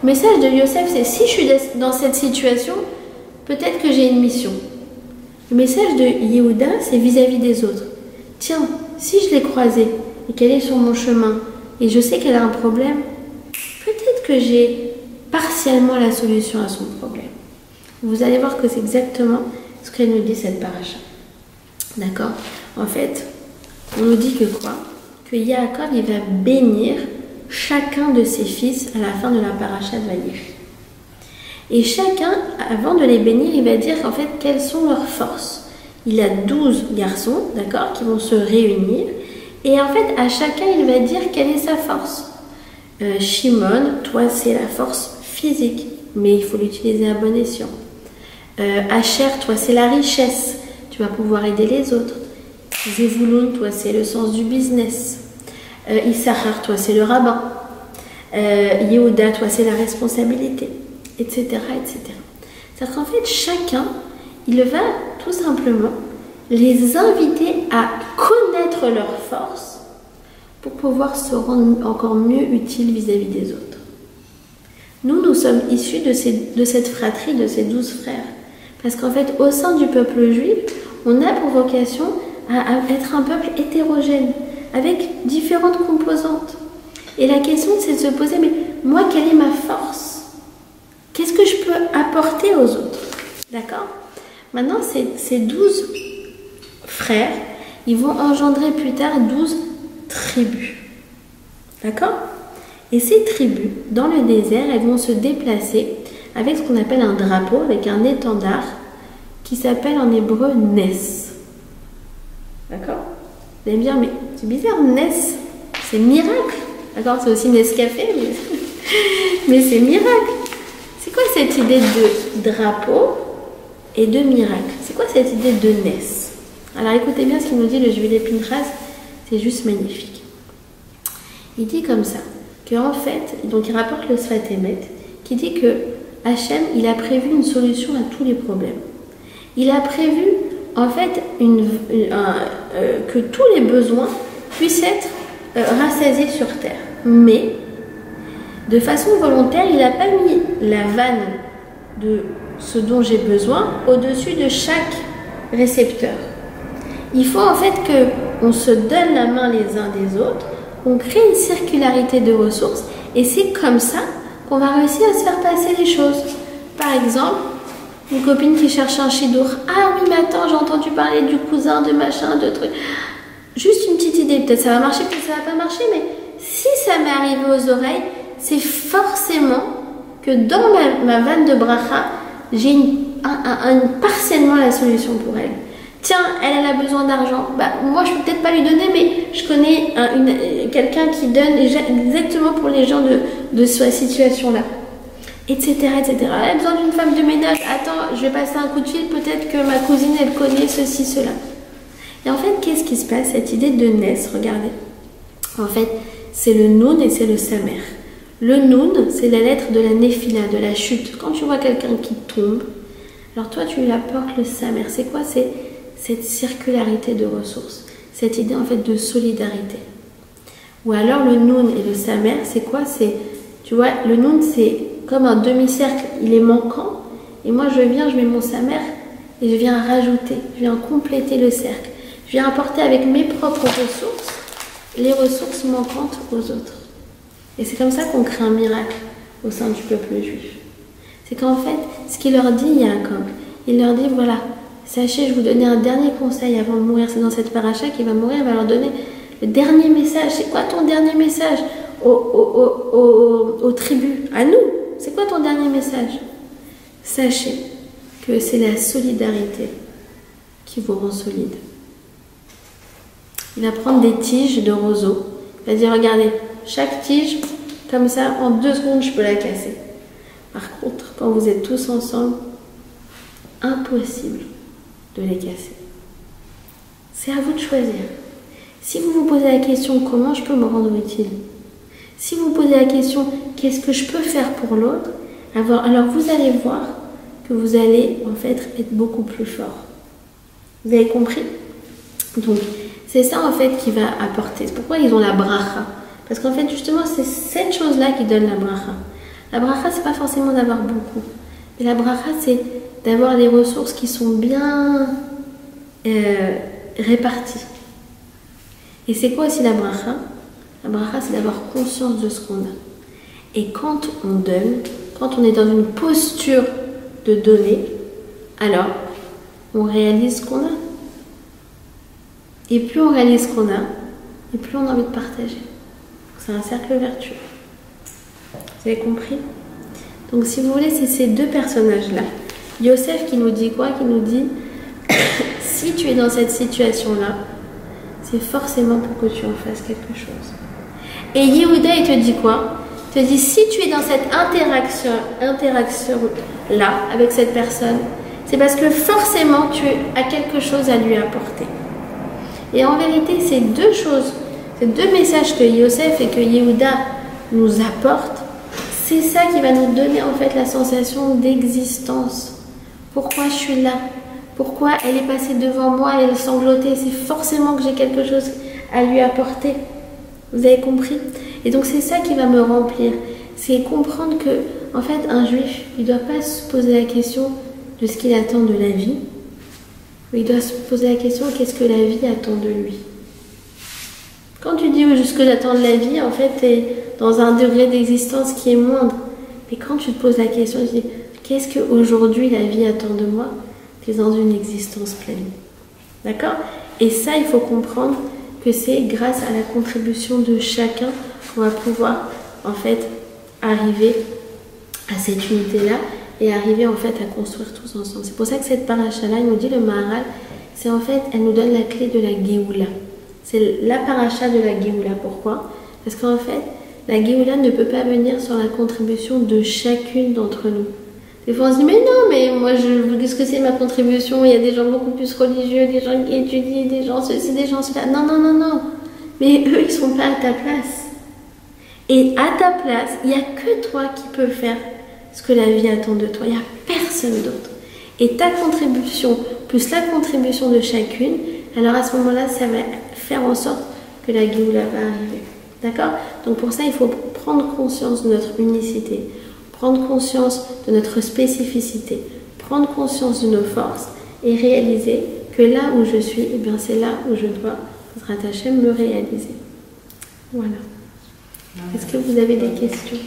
Le message de Yosef, c'est si je suis dans cette situation, peut-être que j'ai une mission. Le message de Yehuda, c'est vis-à-vis des autres. Tiens, si je l'ai croisée et qu'elle est sur mon chemin, et je sais qu'elle a un problème, peut-être que j'ai partiellement la solution à son problème. Vous allez voir que c'est exactement ce qu'elle nous dit cette paracha. D'accord? En fait, on nous dit que quoi? Que Yaakov, il va bénir chacun de ses fils à la fin de la paracha de Vayechi. Et chacun, avant de les bénir, il va dire en fait quelles sont leurs forces. Il a 12 garçons, d'accord, qui vont se réunir. Et en fait, à chacun, il va dire quelle est sa force. Shimon, toi, c'est la force physique, mais il faut l'utiliser à bon escient. Asher, toi, c'est la richesse. Tu vas pouvoir aider les autres. Zevulun, toi, c'est le sens du business. Issachar, toi, c'est le rabbin. Yehuda, toi, c'est la responsabilité, etc., etc. C'est-à-dire qu'en fait, chacun, il va tout simplement les inviter à connaître leurs forces pour pouvoir se rendre encore mieux utiles vis-à-vis des autres. Nous sommes issus de cette fratrie, de ces 12 frères. Parce qu'en fait, au sein du peuple juif, on a pour vocation à être un peuple hétérogène, avec différentes composantes. Et la question, c'est de se poser, mais moi, quelle est ma force? Qu'est-ce que je peux apporter aux autres? D'accord? Maintenant, ces 12 frères, ils vont engendrer plus tard 12 tribus. D'accord? Et ces tribus, dans le désert, elles vont se déplacer avec ce qu'on appelle un drapeau, avec un étendard, qui s'appelle en hébreu Nes. D'accord? Vous allez me dire, mais c'est bizarre, Nes, c'est miracle. D'accord? C'est aussi Nescafé, mais c'est miracle. C'est quoi cette idée de drapeau et de miracle? C'est quoi cette idée de Nes? Alors écoutez bien ce qu'il nous dit le Juillet Pinchas, c'est juste magnifique. Il dit comme ça, qu'en fait, donc il rapporte le Sfat Emet, qui dit que Hachem, il a prévu une solution à tous les problèmes. Il a prévu, en fait, que tous les besoins puissent être rassasiés sur terre. Mais De façon volontaire, il n'a pas mis la vanne de ce dont j'ai besoin au-dessus de chaque récepteur. Il faut en fait qu'on se donne la main les uns des autres, on crée une circularité de ressources et c'est comme ça qu'on va réussir à se faire passer les choses. Par exemple, une copine qui cherche un chidour. Ah oui, mais attends, j'ai entendu parler du cousin, de machin, de trucs. Juste une petite idée, peut-être ça va marcher, peut-être ça va pas marcher, mais si ça m'est arrivé aux oreilles, c'est forcément que dans ma vanne de bracha, j'ai partiellement la solution pour elle. Tiens, elle a besoin d'argent. Bah, moi, je peux peut-être pas lui donner, mais je connais quelqu'un qui donne exactement pour les gens de cette situation-là. Etc., etc. Elle a besoin d'une femme de ménage. Attends, je vais passer un coup de fil. Peut-être que ma cousine, elle connaît ceci, cela. Et en fait, qu'est-ce qui se passe? Cette idée de Nes, regardez. En fait, c'est le Noun et c'est le Samer. Le Noun, c'est la lettre de la Néphila, de la chute. Quand tu vois quelqu'un qui tombe, alors toi, tu lui apportes le Samer. C'est quoi? C'est cette circularité de ressources. Cette idée, en fait, de solidarité. Ou alors, le Noun et le Samer, c'est quoi? C'est, tu vois, le Noun, c'est comme un demi-cercle. Il est manquant. Et moi, je viens, je mets mon Samer et je viens rajouter. Je viens compléter le cercle. Je viens apporter avec mes propres ressources les ressources manquantes aux autres. Et c'est comme ça qu'on crée un miracle au sein du peuple juif. C'est qu'en fait, ce qu'il leur dit, Yaakov, il leur dit, voilà, sachez, je vous donner un dernier conseil avant de mourir. C'est dans cette paracha qu'il va mourir, il va leur donner le dernier message. C'est quoi ton dernier message aux tribus, à nous? C'est quoi ton dernier message? Sachez que c'est la solidarité qui vous rend solide. Il va prendre des tiges de roseau. Il va dire, regardez, chaque tige, comme ça, en 2 secondes, je peux la casser. Par contre, quand vous êtes tous ensemble, impossible de les casser. C'est à vous de choisir. Si vous vous posez la question, comment je peux me rendre utile? Si vous vous posez la question, qu'est-ce que je peux faire pour l'autre? Alors vous allez voir que vous allez, en fait, être beaucoup plus fort. Vous avez compris? Donc, c'est ça, en fait, qui va apporter. C'est pourquoi ils ont la bracha. Parce qu'en fait, justement, c'est cette chose-là qui donne la bracha. La bracha, c'est pas forcément d'avoir beaucoup. Mais la bracha, c'est d'avoir des ressources qui sont bien réparties. Et c'est quoi aussi la bracha? La bracha, c'est d'avoir conscience de ce qu'on a. Et quand on donne, quand on est dans une posture de donner, alors on réalise ce qu'on a. Et plus on réalise ce qu'on a, et plus on a envie de partager. C'est un cercle vertueux. Vous avez compris? Donc si vous voulez, c'est ces deux personnages-là. Yosef qui nous dit quoi? Qui nous dit, si tu es dans cette situation-là, c'est forcément pour que tu en fasses quelque chose. Et Yehuda, il te dit quoi? Il te dit, si tu es dans cette interaction-là, avec cette personne, c'est parce que forcément tu as quelque chose à lui apporter. Et en vérité, ces deux choses, ces deux messages que Yosef et que Yehuda nous apportent, c'est ça qui va nous donner en fait la sensation d'existence. Pourquoi je suis là? Pourquoi elle est passée devant moi et elle sanglotait? C'est forcément que j'ai quelque chose à lui apporter. Vous avez compris? Et donc c'est ça qui va me remplir. C'est comprendre que, en fait, un juif, il ne doit pas se poser la question de ce qu'il attend de la vie. Mais il doit se poser la question, qu'est-ce que la vie attend de lui? Quand tu dis ce que j'attends de la vie, en fait, tu es dans un degré d'existence qui est moindre. Mais quand tu te poses la question, tu dis, qu'est-ce qu'aujourd'hui la vie attend de moi? Tu es dans une existence pleine. D'accord? Et ça, il faut comprendre que c'est grâce à la contribution de chacun qu'on va pouvoir, en fait, arriver à cette unité-là et arriver, en fait, à construire tous ensemble. C'est pour ça que cette paracha-là, il nous dit, le Maharal, c'est en fait, elle nous donne la clé de la Géoula. C'est la paracha de la Géoula. Pourquoi? Parce qu'en fait, la Géoula ne peut pas venir sans la contribution de chacune d'entre nous. Des fois, on se dit, mais non, mais moi, qu'est-ce que c'est ma contribution? Il y a des gens beaucoup plus religieux, des gens qui étudient, des gens ceci, des gens cela. Non, non, non, non. Mais eux, ils ne sont pas à ta place. Et à ta place, il n'y a que toi qui peux faire ce que la vie attend de toi. Il n'y a personne d'autre. Et ta contribution, plus la contribution de chacune, alors à ce moment-là, ça va faire en sorte que la Géoula va arriver. D'accord? Donc pour ça, il faut prendre conscience de notre unicité, prendre conscience de notre spécificité, prendre conscience de nos forces et réaliser que là où je suis, eh bien c'est là où je dois, me réaliser. Voilà. Est-ce que vous avez des questions ?